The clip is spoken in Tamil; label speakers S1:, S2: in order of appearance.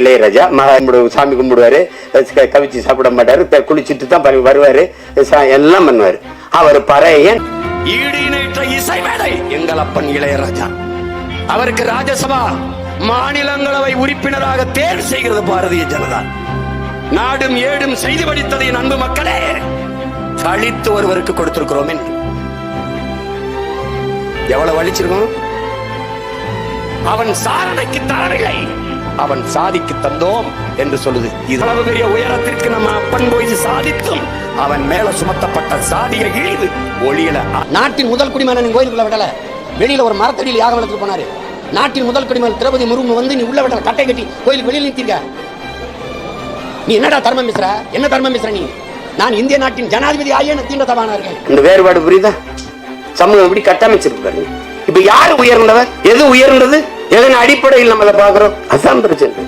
S1: இளையராஜா. சாமி கும்பிடுவாரு, கவிச்சு சாப்பிட மாட்டாரு, குளிச்சுட்டு தான் வருவாரு, எல்லாம் பண்ணுவாரு. அவர் பறையன். ஈடிணைற்ற இசை மேடை எங்கள் அப்பன் இளையராஜா. அவருக்கு ராஜ்யசபா மாநிலங்களவை உறுப்பினராக தேர்வு செய்கிறது பாரதிய ஜனதா. நாடும் ஏடும் செய்து படித்ததை அன்பு மக்களே கழித்து ஒருவருக்கு கொடுத்திருக்கிறோம். எவ்வளவு வலிச்சிருக்கோம். அவன் சாரணைக்கு தரவில்லை, அவன் சாதிக்கு தந்தோம் என்று சொல்லுது. இவ்வளவு பெரிய உயரத்திற்கு நம்ம அப்பன் போய் சாதித்தும் அவன் மேல சுமத்தப்பட்ட சாதிய இழிவு ஒளியல. நாட்டின் முதல் குடிமகன் கோயிலுக்குள்ள விடல, வெளியில ஒரு மரத்தடியில் யாக வளர்த்து போனாரு. நாட்டின் முதல் குடிமகன் திரௌபதி முர்மு வந்து நீ உள்ள விடல, கட்டை கட்டி கோயிலுக்கு வெளியில் நிறுத்திருக்க. நீ என்னடா தர்மம் பேசுற? என்ன தர்மம் பேசுற நீ? நான் இந்திய நாட்டின் ஜனாதிபதி ஆகிய தீண்டத்தவானா இருக்கேன். இந்த வேறுபாடு புரியுதா? சமூகம் எப்படி கட்டமைச்சிருப்பாரு. இப்ப யாரு உயர்ந்தவர், எது உயர்ந்தது, எதன் அடிப்படையில் நம்ம அதை பாக்குறோம்? அதான் பிரச்சனை.